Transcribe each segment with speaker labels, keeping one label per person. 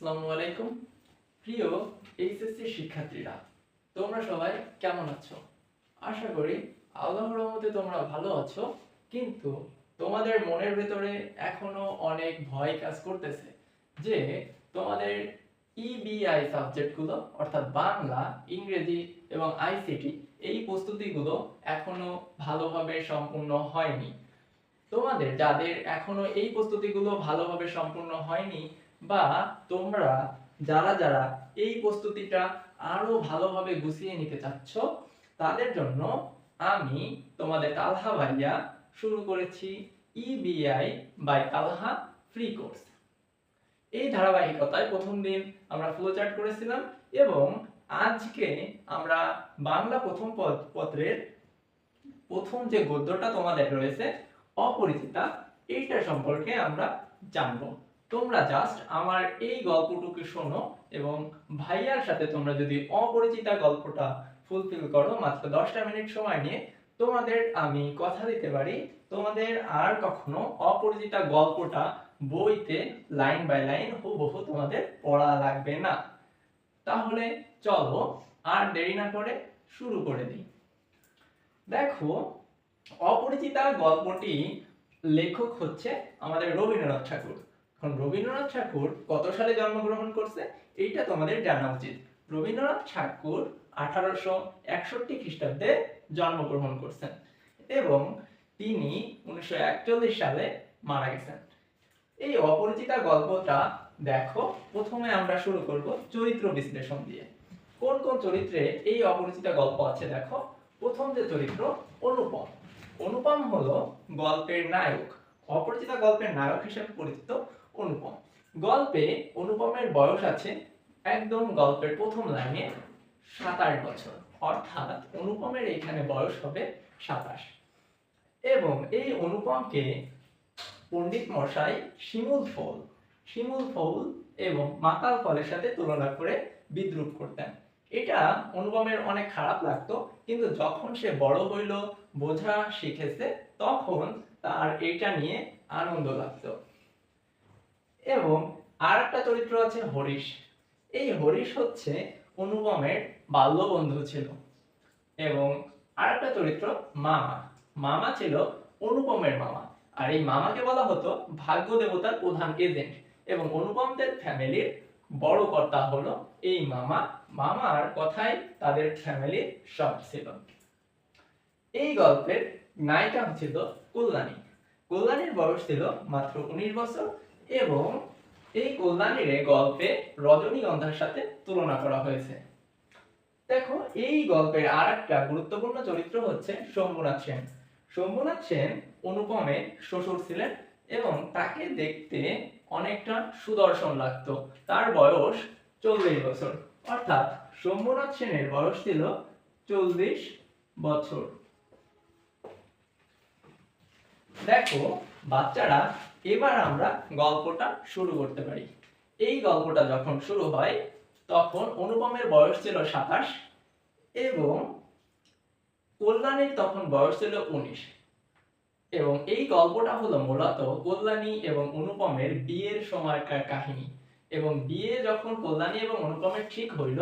Speaker 1: আসসালামু আলাইকুম। প্রিয় এইচএসসি শিক্ষার্থীরা, তোমরা সবাই কেমন আছো? আশা করি আল্লাহর রহমতে তোমরা ভালো আছো। কিন্তু তোমাদের মনের ভেতরে এখনো অনেক ভয় কাজ করতেছে যে তোমাদের ইবিআই সাবজেক্টগুলো অর্থাৎ বাংলা, ইংরেজি এবং আইসিটি এই প্রস্তুতিগুলো এখনো ভালোভাবে সম্পূর্ণ হয়নি। তোমাদের যাদের এখনো এই প্রস্তুতিগুলো ভালোভাবে সম্পূর্ণ হয়নি বা তোমরা যারা যারা এই প্রস্তুতিটা আরো ভালোভাবে গুছিয়ে নিতে চাচ্ছ, তাদের জন্য আমি তোমাদের তালহা ভাইয়া শুরু করেছি EBI by Talha free course. এই ধারাবাহিকতায় প্রথম দিন আমরা ফ্লোচার্ট করেছিলাম এবং আজকে আমরা বাংলা প্রথম পত্রের প্রথম যে গদ্যটা তোমাদের রয়েছে অপরিচিতা, এইটা সম্পর্কে আমরা জানবো। তোমরা জাস্ট আমার এই গল্পটুকু শোনো এবং ভাইয়ার সাথে তোমরা যদি অপরিচিতা গল্পটা ফুলফিল করো মাত্র 10টা মিনিট সময় নিয়ে, তোমাদের আমি কথা দিতে পারি তোমাদের আর কখনো অপরিচিতা গল্পটা বইতে লাইন বাই লাইন হুবহু তোমাদের পড়া লাগবে না। তাহলে চলো আর দেরি না করে শুরু করে দিই। দেখো, অপরিচিতা গল্পটি লেখক হচ্ছে আমাদের রবীন্দ্রনাথ ঠাকুর। এখন রবীন্দ্রনাথ ঠাকুর কত সালে জন্মগ্রহণ করছে এইটা তোমাদের জানা উচিত। রবীন্দ্রনাথ ঠাকুর 1861 খ্রিস্টাব্দে জন্মগ্রহণ করছেন এবং তিনি 1941 সালে মারা গেছেন। এই অপরিচিতা গল্পটা দেখো, প্রথমে আমরা শুরু করব চরিত্র বিশ্লেষণ দিয়ে। কোন কোন চরিত্রে এই অপরিচিতা গল্প আছে দেখো। প্রথম যে চরিত্র অনুপম। অনুপম হলো গল্পের নায়ক। অপরিচিতা গল্পের নায়ক হিসেবে পরিচিত অনুপম। গল্পে অনুপমের বয়স আছে একদম গল্পের প্রথম লাইনে 27 বছর, অর্থাৎ অনুপমের এখানে বয়স হবে 27। এবং এই অনুপমকে পণ্ডিত মশাই শিমুল ফল এবং মাতাল ফলের সাথে তুলনা করে বিদ্রূপ করতেন। এটা অনুপমের অনেক খারাপ লাগতো, কিন্তু যখন সে বড় হইল, বোঝা শিখেছে, তখন তার এটা নিয়ে আনন্দ লাগতো। এবং আর একটা চরিত্র আছে হরিশ। এই হরিশ হচ্ছে অনুপমের বাল্য বন্ধু ছিল। এবং আরেকটা চরিত্র মামা। মামা ছিল অনুপমের মামা, আর এই মামাকে বলা হতো ভাগ্য দেবতার প্রধান এজেন্ট। এবং অনুপমদের ফ্যামিলির বড় কর্তা হলো এই মামা। মামার কথাই তাদের ফ্যামিলির সব ছিল। এই গল্পের নায়িকা ছিল কল্যাণী। কল্যাণীর বয়স ছিল মাত্র 19 বছর এবং এই কল্যাণীর গল্পে রজনীগন্ধার সাথে তুলনা করা হয়েছে। দেখো, এই গল্পের আর একটা গুরুত্বপূর্ণ চরিত্র হচ্ছে শম্ভুনাথ সেন। শম্ভুনাথ সেন অনুপমের শ্বশুর ছিলেন এবং তাকে দেখতে অনেকটা সুদর্শন লাগতো। তার বয়স 40 বছর, অর্থাৎ শম্ভুনাথ সেনের বয়স ছিল 40 বছর। দেখো বাচ্চারা, এবার আমরা গল্পটা শুরু করতে পারি। এই গল্পটা যখন শুরু হয় তখন অনুপমের বয়স ছিল 27 এবং কল্যাণীর তখন বয়স ছিল 19। এবং এই গল্পটা হলো মূলত কল্যাণী এবং অনুপমের বিয়ের সময়কার কাহিনী। এবং বিয়ে যখন কল্যাণী এবং অনুপমের ঠিক হইল,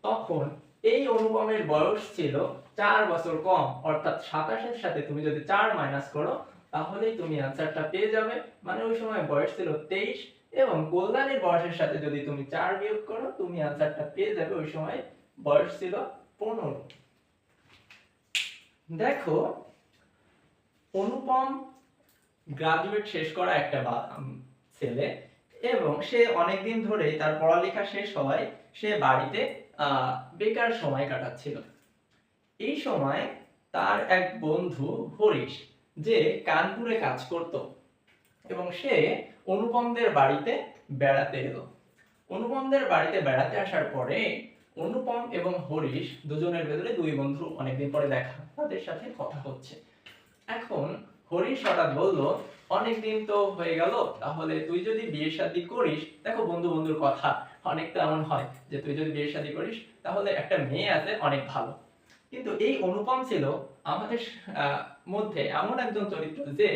Speaker 1: তখন এই অনুপমের বয়স ছিল 4 বছর কম, অর্থাৎ 27-এর সাথে তুমি যদি 4 মাইনাস করো তাহলেই তুমি আনসারটা পেয়ে যাবে। মানে ওই সময় বয়স ছিল 23 এবং কল্যাণীর বয়সের সাথে যদি তুমি 4 বিয়োগ করো তুমি আনসারটা পেয়ে যাবে। ওই সময় বয়স ছিল 15। দেখো, অনুপম গ্রাজুয়েট শেষ করা একটা ছেলে এবং সে অনেকদিন ধরে তার পড়ালেখা শেষ হওয়ায় সে বাড়িতে বেকার সময় কাটাচ্ছিল। এই সময় তার এক বন্ধু হরিশ, যে কানপুরে কাজ করত, এবং সে অনুপমদের বাড়িতে বেড়াতে এলো। অনুপমদের বাড়িতে বেড়াতে আসার পরে অনুপম এবং হরিশ দুজনের ভেতরে দুই বন্ধু অনেকদিন পরে দেখা, তাদের সাথে কথা হচ্ছে। এখন হরিশ হঠাৎ বলল, অনেকদিন তো হয়ে গেল, তাহলে তুই যদি বিয়ে শাদী করিস, দেখো বন্ধু বন্ধুর কথা অনেকটা এমন হয় যে তুই যদি বিয়ে শাদী করিস তাহলে একটা মেয়ে আছে অনেক ভালো। কিন্তু এই অনুপম ছিল আমাদের মধ্যে এমন একজন চরিত্র যে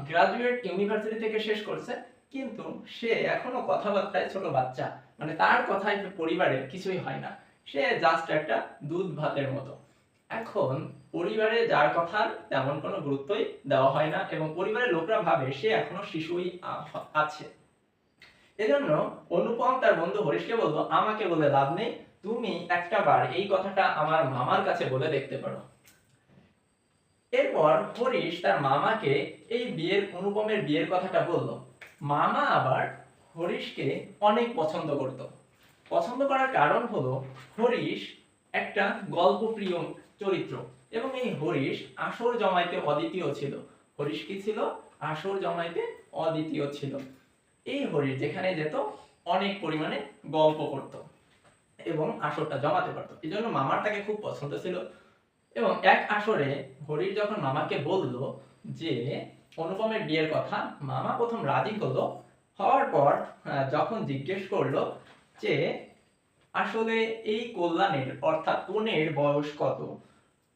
Speaker 1: গ্রাজুয়েট ইউনিভার্সিটি থেকে শেষ করছে কিন্তু সে এখনো কথাবার্তায় ছোট বাচ্চা, মানে তার কথায় পরিবারের কিছুই হয় না, সে জাস্ট একটা দুধ ভাতের মতো। এখন পরিবারে যার কথা তেমন কোনো গুরুত্বই দেওয়া হয় না এবং পরিবারের লোকরা ভাবে সে এখনো শিশুই আছে। এজন্য অনুপম তার বন্ধু হরিশকে বললো, আমাকে বলে লাভ নেই, তুমি একটা বার এই কথাটা আমার মামার কাছে বলে দেখতে পারো। এরপর হরিশ তার মামাকে এই অনুপমের বিয়ের কথাটা বলল। মামা আবার হরিশকে অনেক পছন্দ করত। পছন্দ করার কারণ হলো হরিশ একটা গল্পপ্রিয় চরিত্র এবং এই হরিশ আসর জমাইতে অদ্বিতীয় ছিল। হরিশ কি ছিল? আসর জমাইতে অদ্বিতীয় ছিল। এই হরিশ যেখানে যেত অনেক পরিমাণে গল্প করত এবং আসরটা জমাতে পারত, এই জন্য মামার তাকে খুব পছন্দ ছিল। এবং এক আসরে হরিশ যখন মামাকে বলল যে অনুপমের বিয়ের কথা, মামা প্রথম রাজি হলো। হওয়ার পর যখন জিজ্ঞেস করলো যে আসলে এই কল্যাণের অর্থাৎ কনের বয়স কত,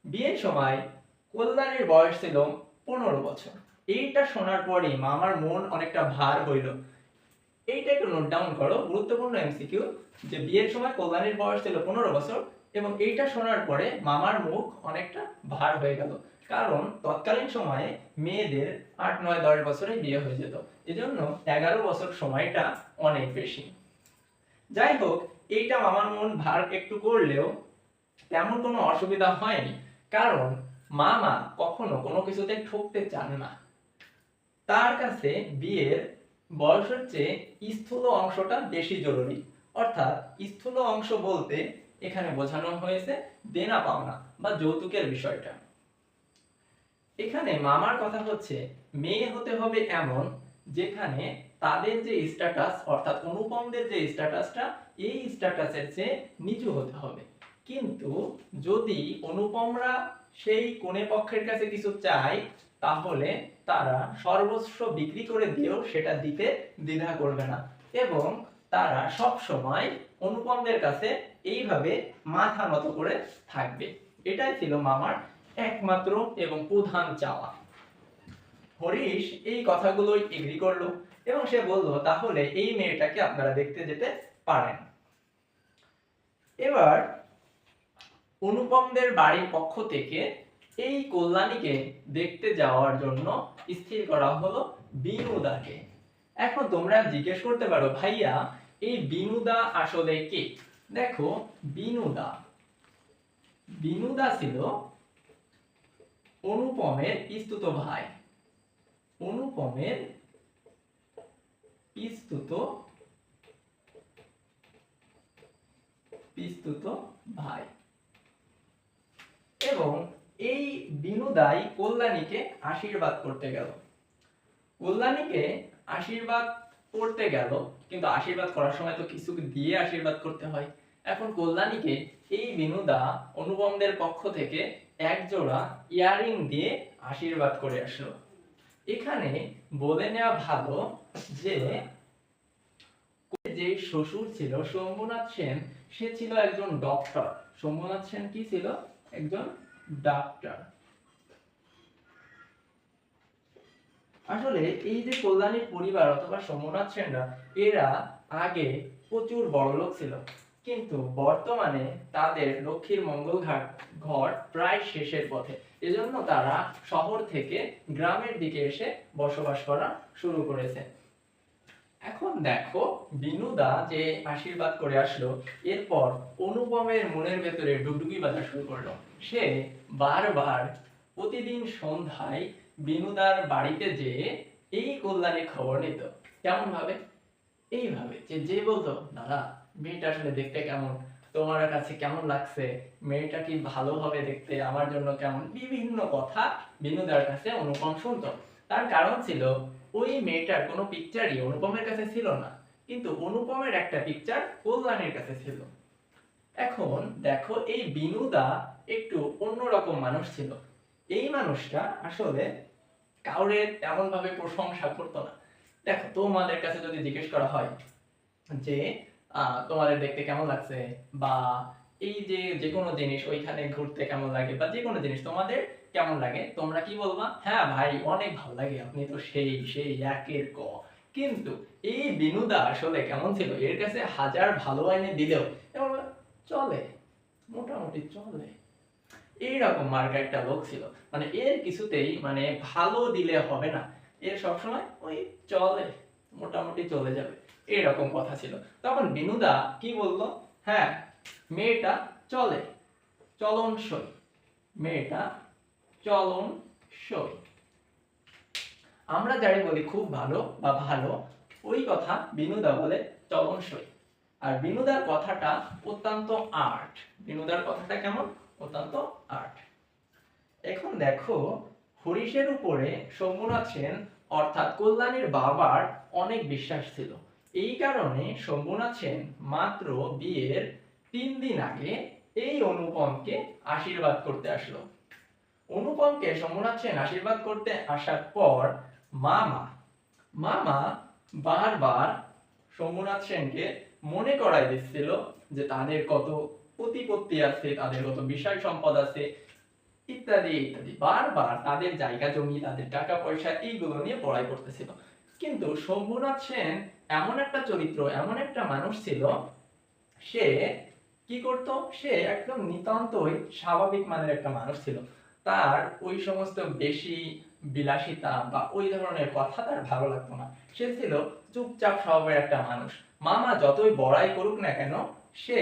Speaker 1: বিয়ের সময় কল্যাণের বয়স ছিল 15 বছর। এইটা শোনার পরে মামার মন অনেকটা ভার হইল। এইটা একটু নোট ডাউন করো, গুরুত্বপূর্ণ এমসিকিউ, যে বিয়ের সময় কল্যাণীর বয়স ছিল 15 বছর এবং এইটা শোনার পরে মামার মুখ অনেকটা ভার হয়ে গেল, কারণ তৎকালীন সময়ে মেয়েদের 8, 9, 10 বছরে বিয়ে হয়ে যেত, এজন্য 11 বছর সময়টা অনেক বেশি। যাই হোক, এইটা মামার মন ভার একটু করলেও তেমন কোনো অসুবিধা হয়নি, কারণ মামা কখনো কোনো কিছুতে ঠকতে চান না। তার কাছে বিয়ের বয়সের চেয়ে স্থূল অংশটা বেশি জরুরি। অর্থাৎ স্থূল অংশ বলতে এখানে বোঝানো হয়েছে দেনা পাওনা বা যৌতুকের বিষয়টা। এখানে মামার কথা হচ্ছে মেয়ে হতে হবে এমন যেখানে তাদের যে স্ট্যাটাস অর্থাৎ অনুপমদের যে স্ট্যাটাসটা এই স্ট্যাটাসের চেয়ে নিচু হতে হবে। কিন্তু যদি অনুপমরা সেই কনে পক্ষের কাছে কিছু চায় তাহলে তারা সর্বস্ব বিক্রি করে দিয়েও সেটা দিতে দ্বিধা করবে না এবং তারা সব সময় অনুপমদের কাছে এইভাবে মাথা নত করে থাকবে। এটাই ছিল মামার একমাত্র এবং প্রধান চাওয়া। হরিশ এই কথাগুলোই এগ্রি করলো এবং সে বলল তাহলে এই মেয়েটাকে আপনারা দেখতে যেতে পারেন। এবার অনুপমদের বাড়ির পক্ষ থেকে এই কল্যাণীকে দেখতে যাওয়ার জন্য স্থির করা হলো বিনুদাকে। এখন তোমরা জিজ্ঞেস করতে পারো, ভাইয়া এই বিনুদা আসলে কে? দেখো, বিনুদা ছিল অনুপমের পিস্তুত ভাই। অনুপমের পিস্তুত ভাই এবং এই বিনুদাই কল্যাণীকে আশীর্বাদ করতে গেল। কল্যাণীকে আশীর্বাদ করতে গেল, কিন্তু আশীর্বাদ করার সময় তো কিছু দিয়ে আশীর্বাদ করতে হয়। এখন কল্যাণীকে এই বিনুদা অনুপমদের পক্ষ থেকে এক জোড়া ইয়ারিং দিয়ে আশীর্বাদ করে আসলো। এখানে বলে নেওয়া ভালো যে যে শ্বশুর ছিল শম্ভুনাথ সেন, সে ছিল একজন ডক্টর। শম্ভুনাথ সেন কি ছিল? একজন ডাক্তার। আসলে এই যে কল্যাণীর পরিবার অথবা সোমনাথ সেনরা, এরা আগে প্রচুর বড়লোক ছিল, কিন্তু বর্তমানে তাদের লক্ষ্মীর মঙ্গল ঘর প্রায় শেষের পথে, এজন্য তারা শহর থেকে গ্রামের দিকে এসে বসবাস করা শুরু করেছে। এখন দেখো, বিনুদা যে আশীর্বাদ করে আসলো, এরপর অনুপমের মনের ভেতরে ডুগডুগি বাজা শুরু করলো। সে বারবার প্রতিদিন সন্ধ্যায় বিনুদার বাড়িতে যেয়ে এই কল্যাণীর খবর নিত। কেমন ভাবে? এইভাবে যে বলতো, দাদা মেয়েটা আসলে দেখতে কেমন, তোমার কাছে কেমন লাগছে, মেয়েটা কি ভালো হবে দেখতে, আমার জন্য কেমন, বিভিন্ন কথা বিনুদার কাছে অনুপম শুনতো। তার কারণ ছিল ওই মেয়েটার কোনো পিকচারই অনুপমের কাছে ছিল না, কিন্তু অনুপমের একটা পিকচার কল্যাণীর কাছে ছিল। এখন দেখো, এই বিনুদা একটু অন্যরকম মানুষ ছিল। এই মানুষটা আসলে কাউরে তেমন ভাবে প্রশংসা করতো না। দেখো, তোমাদের কাছে যদি জিজ্ঞেস করা হয় যে তোমাদের দেখতে কেমন লাগছে, বা এই যে কোনো জিনিস ওইখানে ঘুরতে কেমন লাগে, বা যে কোনো জিনিস তোমাদের কেমন লাগে, তোমরা কি বলবা? হ্যাঁ ভাই, অনেক ভালো লাগে, আপনি তো সেই সেই একের ক, কিন্তু এই বিনুদা আসলে কেমন ছিল, এর কাছে হাজার ভালো আইনে দিলেও এমন চলে, মোটামুটি চলে, এইরকম মার্কা একটা লোক ছিল। মানে এর কিছুতেই মানে ভালো দিলে হবে না, এর সবসময় ওই চলে, মোটামুটি চলে যাবে, এরকম কথা ছিল। তখন বিনুদা কি বললো, হ্যাঁ মেয়েটা চলে, চলনসই, মেয়েটা চলনসই। আমরা যাই বলি খুব ভালো বা ভালো, ওই কথা বিনুদা বলে চলনসই। আর বিনুদার কথাটা অত্যন্ত আর্ট, বিনুদার কথাটা কেমন, অত্যন্ত আর্ট। এখন দেখো, হরিশের উপরে শম্ভুনাথ সেন অর্থাৎ কল্যাণীর বাবার অনেক বিশ্বাস ছিল। এই কারণে শম্ভুনাথ সেন মাত্র বিয়ের 3 দিন আগে এই অনুপমকে আশীর্বাদ করতে আসলো। অনুপমকে শম্ভুনাথ সেন আশীর্বাদ করতে আসার পর মামা মামা বারবার শম্ভুনাথ সেনকে মনে করাই দিচ্ছিল যে তাদের কত প্রতিপত্তি আছে, তাদের কত বিষয় সম্পদ আছে, ইত্যাদি ইত্যাদি, বারবার তাদের জায়গা জমি, তাদের টাকা পয়সা এইগুলো নিয়ে বড়াই করতেছিল। কিন্তু শম্ভুনাথ সেন এমন একটা চরিত্র, এমন একটা মানুষ ছিল, সে কি করত, সে একদম নিতান্তই স্বাভাবিক মানের একটা মানুষ ছিল। তার ওই সমস্ত বেশি বিলাসিতা বা ওই ধরনের কথা তার ভালো লাগতো না। সে ছিল চুপচাপ স্বভাবের একটা মানুষ। মামা যতই বড়াই করুক না কেন, সে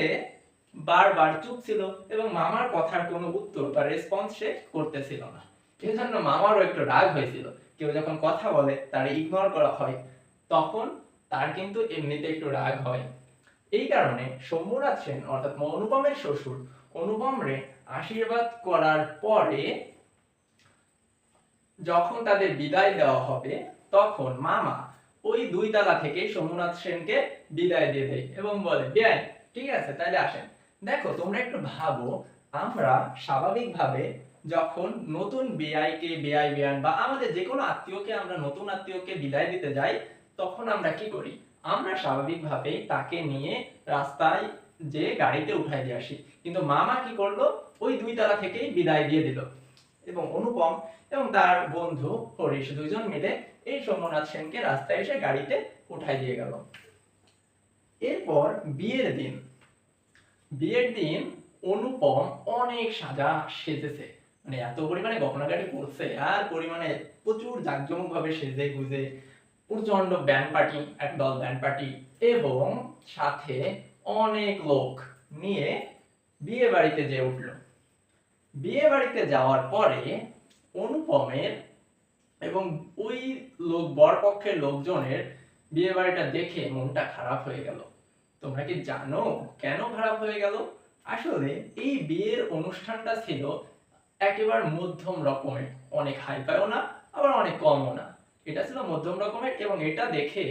Speaker 1: বারবার চুপ ছিল এবং মামার কথার কোনো উত্তর বা রেসপন্স সে করতেছিল না। এজন্য মামারও একটু রাগ হয়েছিল, কেউ যখন কথা বলে তার ইগনোর করা হয়, তখন তার কিন্তু এমনিতে একটু রাগ হয়। এই কারণে শম্ভুনাথ সেন অর্থাৎ অনুপমের শ্বশুর অনুপম রে আশীর্বাদ করার পরে যখন তাদের বিদায় দেওয়া হবে, তখন মামা ওই 2 তালা থেকে শম্ভুনাথ সেনকে বিদায় দিয়ে দেয় এবং বলে, বেআই ঠিক আছে তাহলে আসেন। দেখো তোমরা একটু ভাবো, আমরা স্বাভাবিকভাবে যখন নতুন বেআইকে, বেআই বেআইন বা আমাদের যে কোনো আত্মীয়কে আমরা নতুন আত্মীয়কে বিদায় দিতে যাই, তখন আমরা কি করি, আমরা স্বাভাবিকভাবে তাকে নিয়ে রাস্তায় যে গাড়িতে উঠাই দিয়ে আসি। কিন্তু মামা কি করলো, ওই 2 তালা থেকেই বিদায় দিয়ে দিল এবং অনুপম এবং তার বন্ধু হরিশ দুইজন মিলে এই শম্ভুনাথ সেনকে রাস্তায় এসে গাড়িতে উঠাই দিয়ে গেল। এরপর বিয়ের দিন অনুপম অনেক সেজেছে, মানে এত পরিমাণে গহনাগাটি পরছে আর পরিমাণে প্রচুর জাঁকজমক ভাবে সেজে গুজে, প্রচন্ড ব্যান্ড পার্টি, একদল ব্যান্ড পার্টি এবং সাথে অনেক লোক নিয়ে বিয়ে বাড়িতে যেয়ে উঠল। বিয়ে বাড়িতে যাওয়ার পরে অনুপমের এবং ওই বরপক্ষের লোকজনের বিয়ে বাড়িটা দেখে মনটা খারাপ হয়ে গেল। তোমরা কি জানো কেন খারাপ হয়ে গেল? আসলে এই বিয়ের অনুষ্ঠানটা ছিল একেবারে মধ্যম রকমের, অনেক হাইফাইও না আবার অনেক কমও না, এটা ছিল মধ্যম রকমের এবং এটা দেখে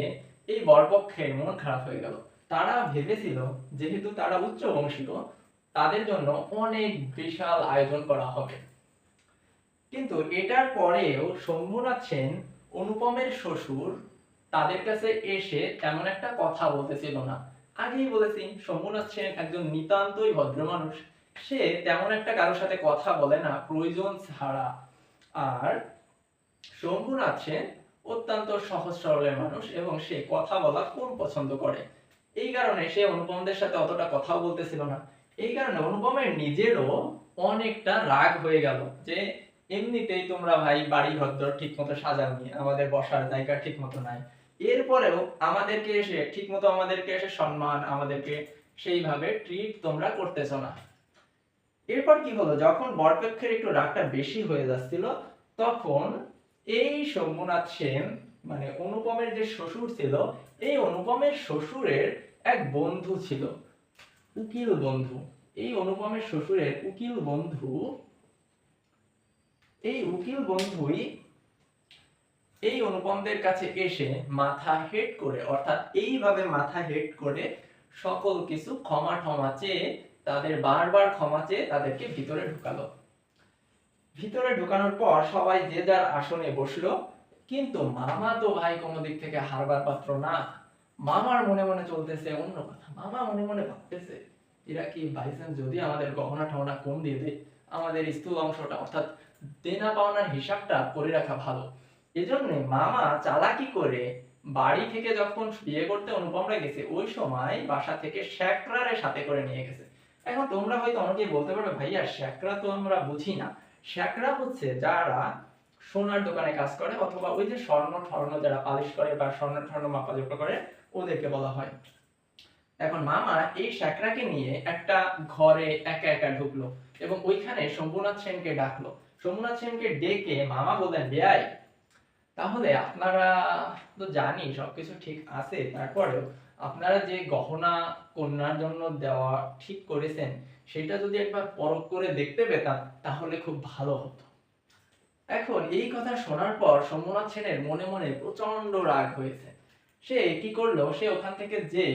Speaker 1: এই বরপক্ষের মন খারাপ হয়ে গেল। তারা ভেবেছিল যেহেতু তারা উচ্চ বংশীয়, তাদের জন্য অনেক বিশাল আয়োজন করা হবে। কিন্তু এটার পরেও শম্ভুনাথ সেন অনুপমের শ্বশুর তাদের কাছে এসে তেমন একটা কথা বলতেছিল না। আগেই বলেছি শম্ভুনাথ সেন একজন নিতান্তই ভদ্র মানুষ, সে তেমন একটা কারোর সাথে কথা বলে না প্রয়োজন ছাড়া। আর শম্ভুনাথ সেন অত্যন্ত সহজ সরলের মানুষ এবং সে কথা বলা খুব পছন্দ করে। এই কারণে সে অনুপমদের সাথে অতটা কথাও বলতেছিল না। এই কারণে অনুপমের নিজেরও অনেকটা রাগ হয়ে গেল যে এমনিতেই তোমরা ভাই বাড়ি ঘর ঠিক মতো সাজাওনি, আমাদের বসার জায়গা ঠিক মতো নাই, এরপরেও আমাদেরকে এসে সম্মান, আমাদেরকে সেইভাবে ট্রিট তোমরা করতেছো না। এরপর কি হলো, যখন বরপক্ষের একটু রাগটা বেশি হয়ে যাচ্ছিল, তখন এই শম্ভুনাথ সেন মানে অনুপমের যে শ্বশুর ছিল, এই অনুপমের শ্বশুরের এক বন্ধু ছিল, উকিল বন্ধু। এই অনুপমের শ্বশুরের উকিল বন্ধু, এই উকিল বন্ধুই এই অনুপমদের কাছে এসে মাথা হেট করে, অর্থাৎ এইভাবে মাথা হেট করে সকল কিছু ক্ষমা টমা চেয়ে, তাদের বারবার ক্ষমা চেয়ে তাদেরকে ভিতরে ঢুকালো। ভিতরে ঢুকানোর পর সবাই যে যার আসনে বসলো, কিন্তু মামা তো ভাই কোনো দিক থেকে হারবার পাত্র না। মামার মনে মনে চলতেছে অন্য কথা, মামা মনে মনে ভাবতেছে এরা কি বাইচান্স যদি আমাদের গহনা টহনা কম দিয়ে দেয়, আমাদের স্থূল অংশটা অর্থাৎ দেনা পাওনার হিসাবটা করে রাখা ভালো। এজন্য মামা চালাকি করে বাড়ি থেকে যখন বিয়ে করতে অনুপমরা গেছে ওই সময় বাসা থেকে শ্যাকরারে সাথে করে নিয়ে গেছে। এখন তোমরা হয়তো অনেকেই বলতে পারবে ভাইয়া শ্যাকরা তো আমরা বুঝি না। শ্যাকরা হচ্ছে যারা সোনার দোকানে কাজ করে অথবা ওই যে স্বর্ণ টর্ণ যারা পালিশ করে বা স্বর্ণ টর্ণ মাপাজোপা করে ওদেরকে বলা হয়। এখন মামা এই শ্যাকরাকে নিয়ে একটা ঘরে একা একা ঢুকলো এবং ওইখানে শম্ভুনাথ সেনকে ডাকলো। শম্ভুনাথ সেনকে ডেকে মামা বললেন, বেয়াই তাহলে আপনারা তো জানি সবকিছু ঠিক আছে, তারপরেও আপনারা যে গহনা কন্যার জন্য দেওয়া ঠিক করেছেন সেটা যদি একবার পরখ করে দেখতে পেতাম তাহলে খুব ভালো হতো। এখন এই কথা শোনার পর শম্ভুনাথ সেনের মনে মনে প্রচন্ড রাগ হয়েছে। সে কি করলো, সে ওখান থেকে যে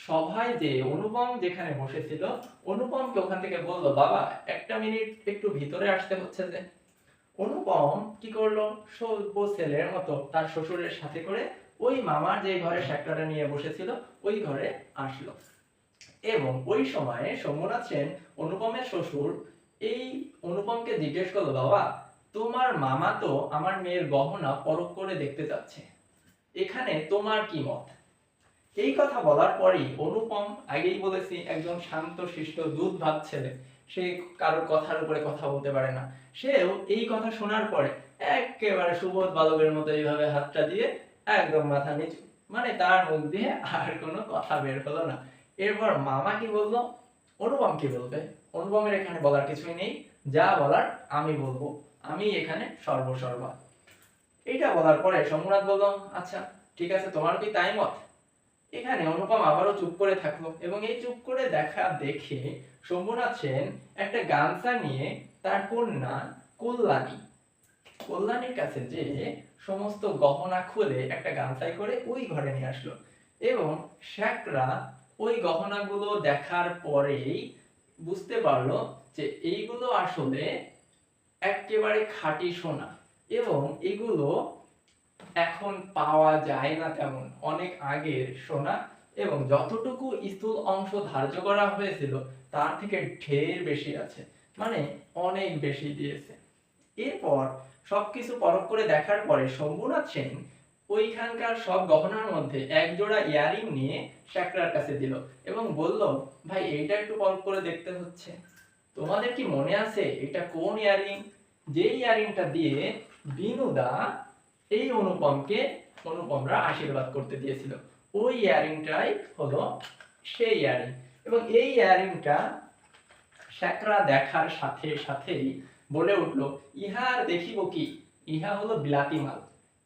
Speaker 1: সভায় যে অনুপম যেখানে বসেছিল অনুপমকে ওখান থেকে বললো, বাবা একটা মিনিট একটু ভিতরে আসতে হচ্ছে। যে অনুপম কি করলো, সভ্য ছেলের মতো তার শ্বশুরের সাথে করে ওই মামার যে ঘরে শ্যাকরাটা নিয়ে বসেছিল ওই ঘরে আসলো। এবং ওই সময়ে শম্ভুনাথ সেন অনুপমের শ্বশুর এই অনুপমকে জিজ্ঞেস করলো, বাবা তোমার মামা তো আমার মেয়ের গহনা পরখ করে দেখতে যাচ্ছে, এখানে তোমার কি মত? এই কথা বলার পরেই অনুপম, আগেই বলেছি একজন শান্ত শিষ্ট দুধ ভাত ছেলে, সে কারোর কথার উপরে কথা বলতে পারে না, সেও এই কথা শোনার পরে একেবারে সুবোধ বালকের মতো এইভাবে হাতটা দিয়ে একদম মাথা নিচু, মানে তার মুখ দিয়ে আর কোনো কথা বের হলো না। এরপর মামা কি বললো, অনুপম কি বলবে? অনুপমের এখানে বলার কিছুই নেই, যা বলার আমি বলবো, আমি এখানে সর্বসর্বা। এটা বলার পরে শম্ভুনাথ বলল, আচ্ছা ঠিক আছে, তোমার কি তাই মত? এখানে অনুপম আবারও চুপ করে থাকলো এবং এই চুপ করে দেখা দেখে শম্ভুনাথ সেন একটা গামছা নিয়ে তার কন্যা কল্যাণীর কাছে যে সমস্ত গহনা খুলে একটা গামছায় করে ওই ঘরে নিয়ে আসলো। এবং শ্যাকরা ওই গহনাগুলো দেখার পরেই বুঝতে পারলো যে এইগুলো আসলে একেবারে খাঁটি সোনা এবং এগুলো এখন পাওয়া যায় না তেমন, অনেক আগের সোনা এবং যতটুকু স্থূল অংশ ধার্য করা হয়েছিল তার থেকে ঢের বেশি আছে, মানে অনেক বেশি দিয়েছে। এরপর সবকিছু পরখ করে দেখার পরে শম্ভুনাথ সেন ওইখানকার সব গহনার মধ্যে এক জোড়া ইয়ারিং নিয়ে শ্যাকরার কাছে দিল এবং বলল, ভাই এইটা একটু পরখ করে দেখতে হচ্ছে, তোমাদের কি মনে আছে এটা কোন ইয়ারিং? যে ইয়ারিংটা দিয়ে বিনুদা এই অনুপমরা আশীর্বাদ করতে দিয়েছিল, ওই ইয়ারিংটাই হলো সেই ইয়ারিং। এবং এই ইয়ারিংটা শ্যাকরা দেখার সাথে সাথেই বলে উঠলো, ইহার দেখিব কি, ইহা হলো বিলাতি মাল,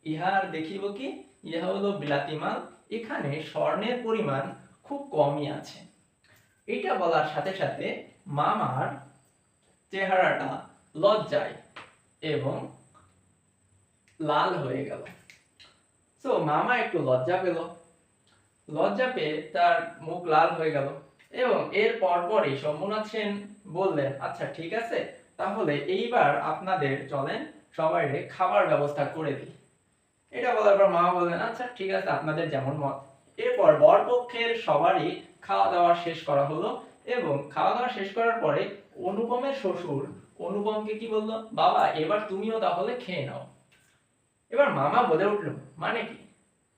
Speaker 1: ইহার দেখিব কি, ইহা হলো বিলাতি মাল, এখানে স্বর্ণের পরিমাণ খুব কমই আছে। এটা বলার সাথে সাথে মামার চেহারাটা লজ্জায় এবং লাল হয়ে গেল। তো মামা একটু লজ্জা পেল, লজ্জা পেয়ে তার মুখ লাল হয়ে গেল এবং এর পরপরই শম্ভুনাথ সেন বললেন, আচ্ছা ঠিক আছে, তাহলে এইবার আপনাদের চলেন সবাই খাবার ব্যবস্থা করে দিই। এটা বলার পর মামা বললেন, আচ্ছা ঠিক আছে, আপনাদের যেমন মত। এরপর বরপক্ষের সবারই খাওয়া দাওয়া শেষ করা হলো এবং খাওয়া দাওয়া শেষ করার পরে অনুপমের শ্বশুর অনুপমকে কি বললো, বাবা এবার তুমিও তাহলে খেয়ে নাও। এবার মামা বলে উঠলো, মানে কি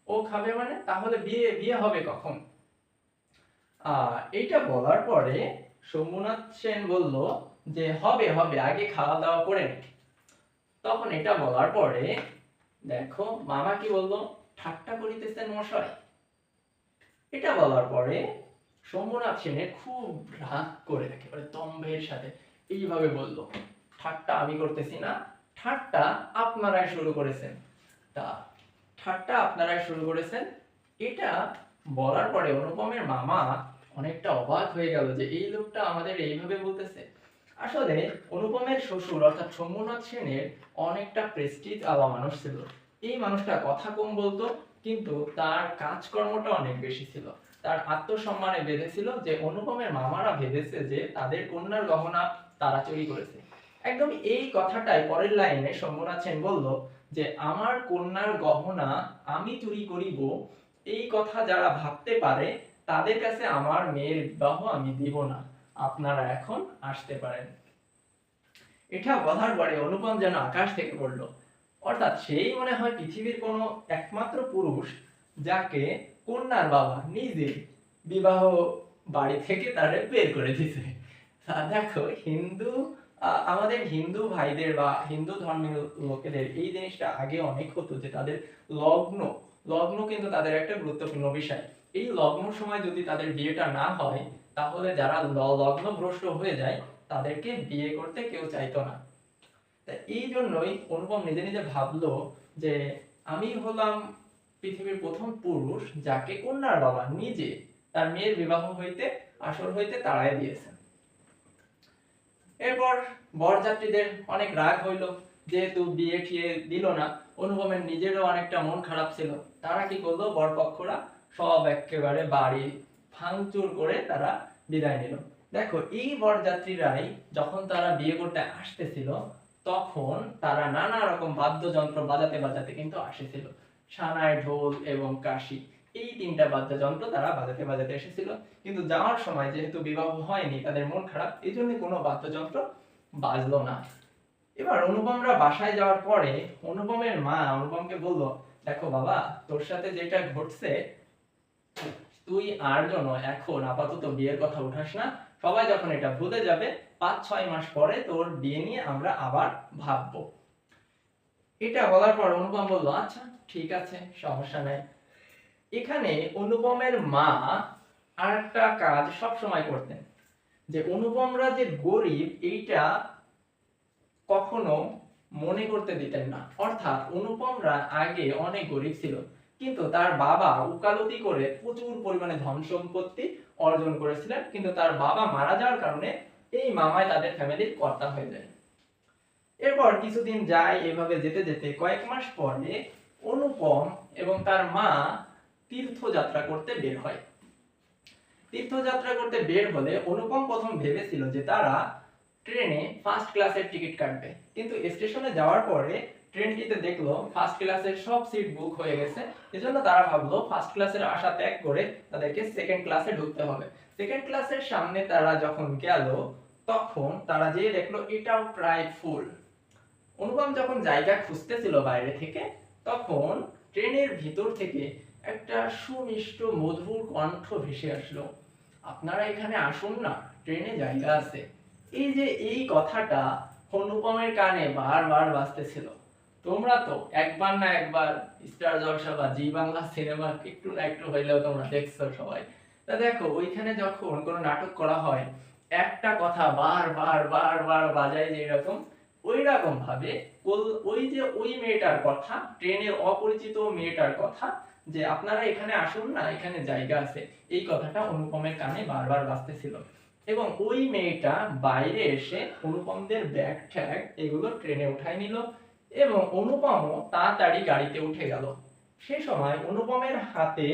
Speaker 1: ও খাবে মানে? তাহলে বিয়ে বিয়ে হবে কখন? এইটা বলার পরে শম্ভুনাথ সেন বলল যে হবে হবে, আগে খাওয়া দাওয়া করে নি। তখন এটা বলার পরে দেখো মামা কি বললো, ঠাট্টা করিতেছেন মশাই? এটা বলার পরে শম্ভুনাথ সেনের খুব রাগ করে একেবারে দম্ভের সাথে এইভাবে বলল, ঠাট্টা আমি করতেছি না, ঠাট্টা আপনারাই শুরু করেছেন। তা ঠাট্টা আপনারাই শুরু করেছেন, এটা বলার পরে অনুপমের মামা অনেকটা অবাক হয়ে গেল যে এই লোকটা আমাদের এইভাবে বলতেছে। আসলে অনুপমের শ্বশুর অর্থাৎ শম্ভুনাথ সেনের অনেকটা প্রেস্টিজ আলা মানুষ ছিল। এই মানুষটা কথা কম বলতো কিন্তু তার কাজকর্মটা অনেক বেশি ছিল। তার আত্মসম্মানে বেঁধেছিল যে অনুপমের মামারা ভেবেছে যে তাদের কন্যার গহনা তারা চুরি করেছে। একদম এই কথাটাই পরের লাইনে শম্ভুনাথ সেন বলল যে আমার কন্যার গহনা আমি চুরি করিব, এই কথা যারা ভাবতে পারে তাদের কাছে আমার মেয়ের বিবাহ আমি দিব না, আপনারা এখন আসতে পারেন। এটা বলার পরে অনুপম যেন আকাশ থেকে পড়লো, অর্থাৎ সেই মনে হয় পৃথিবীর কোনো একমাত্র পুরুষ যাকে কন্যার বাবা নিজে বিবাহ বাড়ি থেকে তারে বের করে দিছে। দেখো আমাদের হিন্দু ভাইদের বা হিন্দু ধর্মের লোকেদের এই জিনিসটা আগে অনেক হতো যে তাদের লগ্ন লগ্ন কিন্তু তাদের একটা গুরুত্বপূর্ণ বিষয়। এই লগ্ন সময় যদি তাদের বিয়েটা না হয়, তাহলে যারা লগ্ন ভ্রষ্ট হয়ে যায় তাদেরকে বিয়ে করতে কেউ চাইতো না। এই জন্যই অনুপম নিজে নিজে ভাবলো যে আমি হলাম পৃথিবীর প্রথম পুরুষ যাকে কন্যার বাবা নিজে তার মেয়ের বিবাহ হইতে আসর হইতে তাড়ায় দিয়েছে। এরপর বরযাত্রীদের অনেক রাগ হইল, যেহেতু বিয়ে ঠিয়ে দিল না। অনুপমের নিজেরও অনেকটা মন খারাপ ছিল। তারা কি করলো, বরপক্ষরা সব একেবারে বাড়ি ভাঙচুর করে তারা বিদায় নিল। দেখো, এই বরযাত্রীরাই যখন তারা বিয়ে করতে আসতেছিল, তখন তারা নানা রকম বাদ্যযন্ত্র বাজাতে বাজাতে কিন্তু আসেছিল। সানাই, ঢোল এবং কাশি, এই তিনটা বাদ্যযন্ত্র তারা বাজাতে বাজাতে এসেছিল। কিন্তু যাওয়ার সময় যেহেতু বিবাহ হয়নি, তাদের মন খারাপ, এই জন্য কোনো বাদ্যযন্ত্র বাজলো না। এবার অনুপমরা বাসায় যাওয়ার পরে অনুপমের মা অনুপমকে বলল, দেখো বাবা, তোর সাথে যেটা ঘটছে, তুই আর জন্য এখন আপাতত বিয়ের কথা উঠাস না। সবাই যখন এটা ভুলে যাবে, 5-6 মাস পরে তোর বিয়ে নিয়ে আমরা আবার ভাববো। এটা বলার পর অনুপম বলল, আচ্ছা ঠিক আছে, সমস্যা নাই। এখানে অনুপমের মা আরেকটা কাজ সব সময় করতেন, যে অনুপমরা যে গরিব এইটা কখনো মনে করতে দিতেন না। অর্থাৎ অনুপমরা আগে অনেক গরিব ছিল, কিন্তু তার বাবা উকালতি করে প্রচুর পরিমাণে ধন সম্পত্তি অর্জন করেছিলেন। কিন্তু তার বাবা মারা যাওয়ার কারণে এই মামাই তাদের ফ্যামিলির কর্তা হয়ে যায়। এরপর কিছুদিন যায়, এভাবে যেতে যেতে কয়েক মাস পরে অনুপম এবং তার মা তীর্থযাত্রা করতে বের হয়। তীর্থযাত্রা করতে বের হলে অনুপম প্রথম ভেবেছিল যে তারা ট্রেনে ফার্স্ট ক্লাসের টিকিট কাটবে, কিন্তু স্টেশনে যাওয়ার পরে ট্রেনটিতে দেখলো ফার্স্ট ক্লাসের সব সিট বুক হয়ে গেছে। এজন্য তারা ভাবলো ফার্স্ট ক্লাসের আশা ত্যাগ করে তাদেরকে সেকেন্ড ক্লাসে ঢুকতে হবে। সেকেন্ড ক্লাসের সামনে তারা যখন গেল, তখন তারা যেয়ে দেখলো এটাও প্রায় ফুল। অনুপম যখন জায়গা খুঁজতেছিল বাইরে থেকে, তখন ট্রেনের ভিতর থেকে একটা সুমিষ্ট মধুর কণ্ঠ ভেসে আসলো, আপনারা এখানে আসুন না, ট্রেনে জায়গা আছে। এই যে এই কথাটা অনুপমের কানে বারবার বাজতেছিল। তোমরা তো একবার না একবার স্টার জলসা বা জি বাংলা সিনেমা একটু না একটু হইলেও তোমরা দেখছো সবাই। তা দেখো, ওইখানে যখন কোনো নাটক করা হয়, একটা কথা বারবার বারবার বাজায় যে এরকম, ওই রকম ভাবে ওই যে ওই মেয়েটার কথা, ট্রেনের অপরিচিত মেয়েটার কথা, যে আপনারা এখানে আসুন না, এখানে জায়গা আছে, এই কথাটা অনুপমের কানে বারবার বাজতেছিল। এবং ওই মেয়েটা বাইরে এসে অনুপমদের ব্যাগ ট্যাগ এগুলো ট্রেনে উঠাই নিল এবং অনুপমও তাড়াতাড়ি গাড়িতে উঠে গেল। সেই সময় অনুপমের হাতে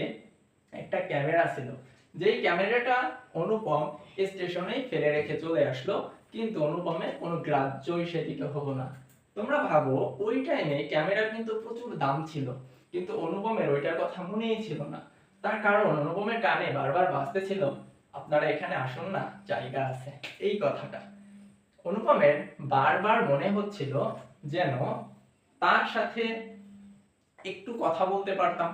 Speaker 1: একটা ক্যামেরা ছিল, যেই ক্যামেরাটা অনুপম স্টেশনেই ফেলে রেখে চলে আসলো, কিন্তু অনুপমের কোনো গ্রাহ্যই সেদিকে হলো না। তোমরা ভাবো, ওই টাইমে ক্যামেরার কিন্তু প্রচুর দাম ছিল, কিন্তু অনুপমের ওইটার কথা মনেই ছিল না। তার কারণ অনুপমের কানে বারবার বাজতেছিল, আপনারা এখানে আসুন না, জায়গা আছে, এই কথাটা। অনুপমের বারবার মনে হচ্ছিল যেন তার সাথে একটু কথা বলতে পারতাম,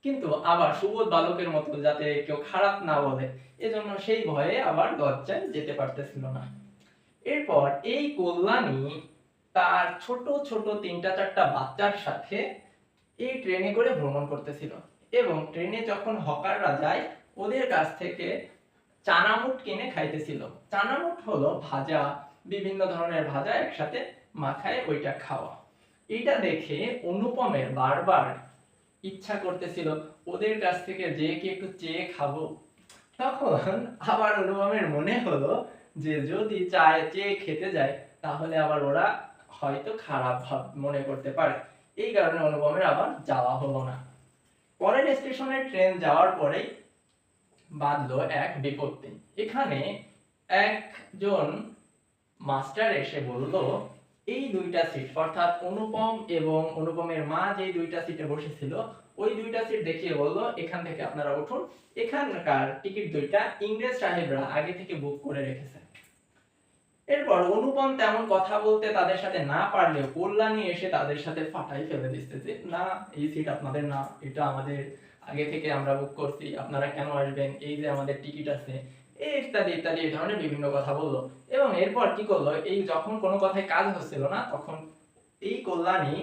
Speaker 1: কিন্তু আবার সুবোধ বালকের মতো যাতে কেউ খারাপ না বলে, এজন্য সেই ভয়ে আবার লজ্জায় যেতে পারতেছিল না। এরপর এই কল্যাণী তার ছোট ছোট 3-4টা বাচ্চার সাথে এই ট্রেনে করে ভ্রমণ করতেছিল, এবং ট্রেনে যখন হকাররা যায়, ওদের কাছ থেকে চানামুট কিনে খাইতেছিল। চানামুট হলো ভাজা, বিভিন্ন ধরনের ভাজা একসাথে মাখায় ওইটা খাওয়া। এটা দেখে অনুপমের বারবার ইচ্ছা করতেছিল ওদের কাছ থেকে যে কি একটু চেয়ে খাবো। তখন আবার অনুপমের মনে হলো যে যদি চেয়ে খেতে যায়, তাহলে আবার ওরা হয়তো খারাপ ভাব মনে করতে পারে। এই কারণে অনুপমের আবার যাওয়া হলো না। পরের স্টেশনে ট্রেন যাওয়ার পরেই বাঁধলো এক বিপত্তি। এখানে একজন মাস্টার এসে বলল, এই দুইটা সিট, অর্থাৎ অনুপম এবং অনুপমের মা যে দুইটা সিটে বসেছিল, ওই দুইটা সিট দেখিয়ে বলল, এখান থেকে আপনারা উঠুন, এখানকার টিকিট দুইটা ইংরেজ সাহেবরা আগে থেকে বুক করে রেখেছে। এরপর অনুপম তেমন কথা বলতে তাদের সাথে না পারলেও কল্যাণী এসে তাদের সাথে ফাটাই ফেলে দিচ্ছে যে না, এই সিট আপনাদের না, এটা আমাদের, আগে থেকে আমরা বুক করছি, আপনারা কেন আসবেন, এই যে আমাদের টিকিট আছে, এই ইত্যাদি ইত্যাদি এই ধরনের বিভিন্ন কথা বললো। এবং এরপর কি করলো, এই যখন কোনো কথায় কাজ হচ্ছিল না তখন এই কল্যাণী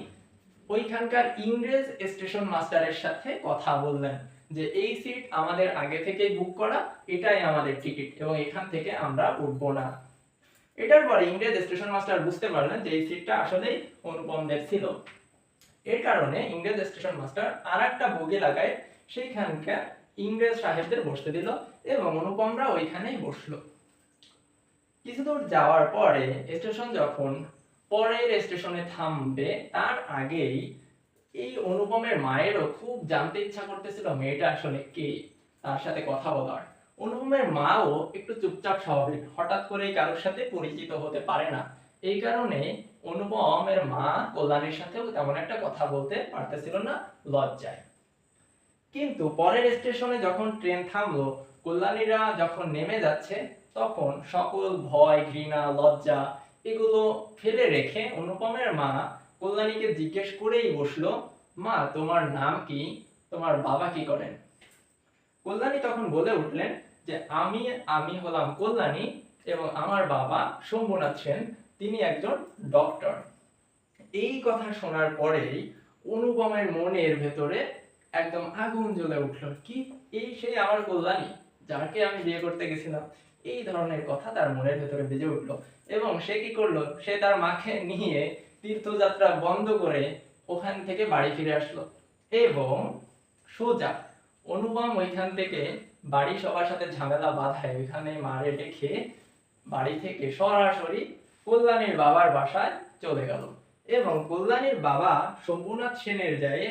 Speaker 1: ওইখানকার ইংরেজ স্টেশন মাস্টারের সাথে কথা বললেন যে এই সিট আমাদের আগে থেকেই বুক করা, এটাই আমাদের টিকিট এবং এখান থেকে আমরা উঠবো না। এটার পরে ইংরেজ স্টেশন মাস্টার বুঝতে পারলেন যে এই সিটটা আসলেই অনুপমদের ছিল। এর কারণে ইংরেজ স্টেশন মাস্টার আরেকটা বগি লাগায় সেইখানকার ইংরেজ সাহেবদের বসতে দিল এবং অনুপমরা ওইখানেই বসলো। কিছু দূর যাওয়ার পরে স্টেশন যখন পরের স্টেশনে থামবে তার আগেই এই অনুপমের মায়েরও খুব জানতে ইচ্ছা করতেছিল মেয়েটা আসলে কে, তার সাথে কথা বলার। অনুপমের মাও একটু চুপচাপ স্বভাবের, হঠাৎ করেই কারোর সাথে পরিচিত হতে পারে না। এই কারণে অনুপমের মা কল্যাণীর সাথেও তেমন একটা কথা বলতে পারতেছিল না লজ্জায়। কিন্তু পরের স্টেশনে যখন ট্রেন থামলো, কল্যাণীরা যখন নেমে যাচ্ছে তখন সকল ভয়, ঘৃণা, লজ্জা এগুলো ফেলে রেখে অনুপমের মা কল্যাণীকে জিজ্ঞেস করেই বসলো, মা তোমার নাম কি, তোমার বাবা কি করেন? কল্যাণী তখন বলে উঠলেন যে আমি আমি হলাম কল্যাণী এবং আমার বাবা শম্ভুনাথ সেন, তিনি একজন ডক্টর। এই কথা শোনার পরেই অনুপমের মনের ভেতরে একদম আগুন জ্বলে উঠলো, কি এই সেই আমার কল্যাণী যাকে আমি বিয়ে করতে গেছিলাম, এই ধরনের কথা তার মনের ভেতরে বেজে উঠলো। এবং সে কি করলো, সে তার মাকে নিয়ে তীর্থযাত্রা বন্ধ করে ওখান থেকে বাড়ি ফিরে আসলো এবং সোজা অনুপম ওইখান থেকে বাড়ি সবার সাথে ঝামেলা বাঁধায় ওইখানে মারে রেখে বাড়ি থেকে সরাসরি কল্যাণীর বাবার বাসায় চলে গেল এবং কল্যাণীর বাবা শম্ভুনাথ সেনের যায়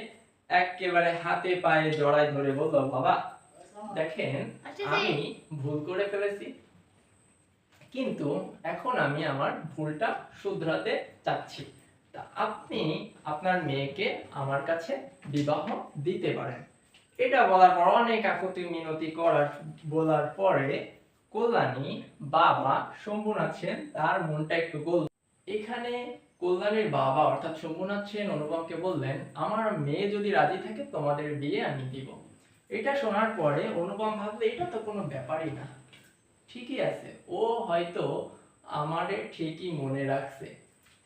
Speaker 1: একেবারে হাতে পায়ে জড়ায় ধরে বলল, বাবা দেখেন আমি ভুল করে ফেলেছি, কিন্তু এখন আমি আমার ভুলটা শুধরাতে চাচ্ছি, তা আপনি আপনার মেয়েকে আমার কাছে বিবাহ দিতে পারেন। এটা বলার পর অনেক আকুতি মিনতি বলার পরে কল্যাণী বাবা শম্ভুনাথ সেন তার মনটা একটু গল। এখানে কল্যাণীর বাবা অর্থাৎ শম্ভুনাথ সেন অনুপমকে বললেন, আমার মেয়ে যদি রাজি থাকে তোমাদের বিয়ে আমি দিব। এটা শোনার পরে অনুপম ভাবলে এটা তো কোনো ব্যাপারই না, ঠিকই আছে, ও হয়তো আমারে ঠিকই মনে রাখছে।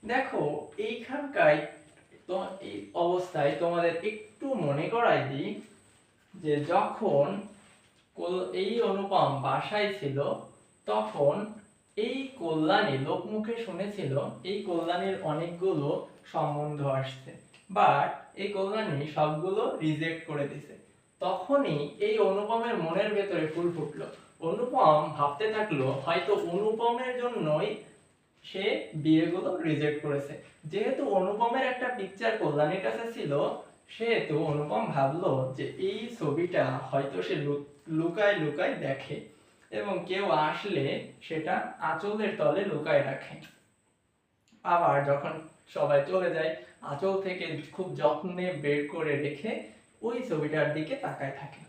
Speaker 1: দেখো এইখানকার তো এই অবস্থায় তোমাদের একটু মনে করাই দিই যে যখন এই অনুপম বাসায় ছিল তখন এই কল্যাণী লোকমুখে শুনেছিল এই কল্যাণীর অনেকগুলো সম্বন্ধ আসছে, বাট এই কল্যাণী সবগুলো রিজেক্ট করে দিছে। তখনই এই অনুপমের মনের ভেতরে ফুল ফুটলো। অনুপম ভাবতে থাকলো হয়তো অনুপমের জন্যই সে বিয়েগুলো রিজেক্ট করেছে। যেহেতু অনুপমের একটা পিকচার কল্যাণীর কাছে ছিল, সেহেতু অনুপম ভাবলো যে এই ছবিটা হয়তো সে লুকায় লুকায় দেখে এবং কেউ আসলে সেটা আঁচলের তলে লুকায় রাখে। আবার যখন সবাই চলে যায় আঁচল থেকে খুব যত্নে বের করে রেখে ওই ছবিটার দিকে তাকায় থাকে।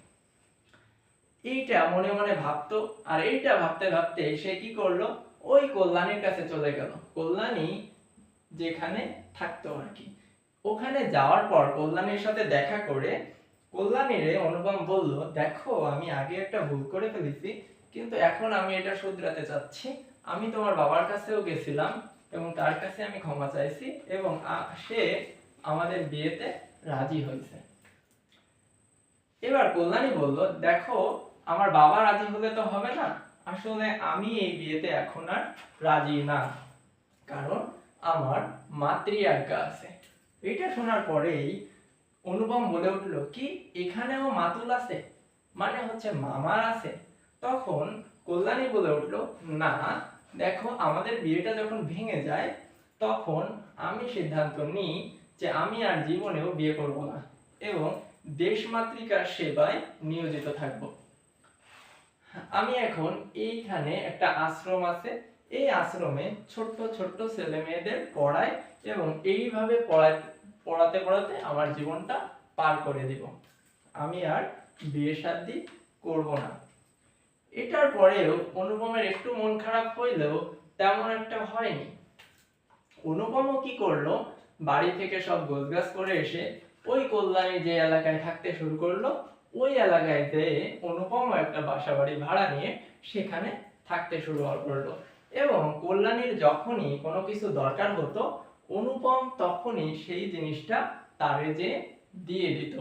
Speaker 1: এইটা মনে মনে ভাবতো, আর এইটা ভাবতে ভাবতে সে কি করলো, ওই কল্যাণীর কাছে চলে গেল, কল্যাণী যেখানে থাকতো আর কি। ওখানে যাওয়ার পর কল্যাণীর সাথে দেখা করে কল্যাণীরে অনুপম বলল, দেখো আমি আগে একটা ভুল করে ফেলেছি, কিন্তু এখন আমি এটা শুধরাতে চাচ্ছি। আমি তোমার বাবার কাছেও গেছিলাম এবং তার কাছে আমি ক্ষমা চাইছি এবং সে আমাদের বিয়েতে রাজি হয়েছে। এবার কল্যাণী বলল, দেখো আমার বাবা রাজি হলে তো হবে না, আসলে আমি এই বিয়েতে এখন আর রাজি না, কারণ আমার মাতৃ আজ্ঞা আছে। এটা শোনার পরেই অনুপম বলে উঠলো, কি এখানেও মাতুল আছে, মানে হচ্ছে মামার আছে? তখন কল্যাণী বলে উঠলো, না দেখো আমাদের বিয়েটা যখন ভেঙে যায় তখন আমি সিদ্ধান্ত নিই যে আমি আর জীবনেও বিয়ে করব না এবং দেশমাতৃকার সেবায় নিয়োজিত থাকব। আমি এখন এইখানে একটা আশ্রম আছে, এই আশ্রমে ছোট্ট ছোট্ট ছেলে মেয়েদের পড়াই এবং এইভাবে পড়াতে পড়াতে আমার জীবনটা পার করে দিব, আমি আর বিয়ে শাদী করব না। এটার পরেও অনুপমের একটু মন খারাপ হইলেও তেমন একটা হয়নি। অনুপমও কি করলো, বাড়ি থেকে সব গোছগাছ করে এসে ওই কল্যাণী যে এলাকায় থাকতে শুরু করলো ওই এলাকায় যেয়ে অনুপম একটা বাসা বাড়ি ভাড়া নিয়ে সেখানে থাকতে শুরু করলো। এবং কল্যাণীর যখনই কোনো কিছু দরকার হতো অনুপম তখনই সেই জিনিসটা তারে যে দিয়ে দিত।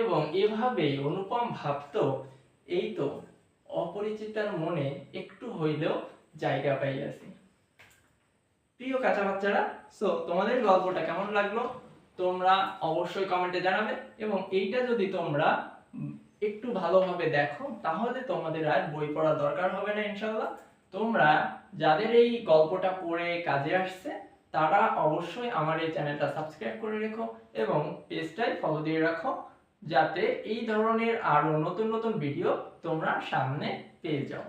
Speaker 1: এবং এভাবেই অনুপম ভাবতো এই তো অপরিচিতার মনে একটু হইলেও জায়গা পাইয়াছি। প্রিয় কাঁচা বাচ্চারা, তোমাদের গল্পটা কেমন লাগলো তোমরা অবশ্যই কমেন্টে জানাবে। এবং এইটা যদি তোমরা একটু ভালোভাবে দেখো তাহলে তোমাদের আর বই পড়া দরকার হবে না ইনশাল্লাহ। তোমরা যাদের এই গল্পটা পড়ে কাজে আসছে তারা অবশ্যই আমার এই চ্যানেলটা সাবস্ক্রাইব করে রেখো এবং পেজটাই ফলো দিয়ে রাখো, যাতে এই ধরনের আরো নতুন নতুন ভিডিও তোমরা সামনে পেয়ে যাও।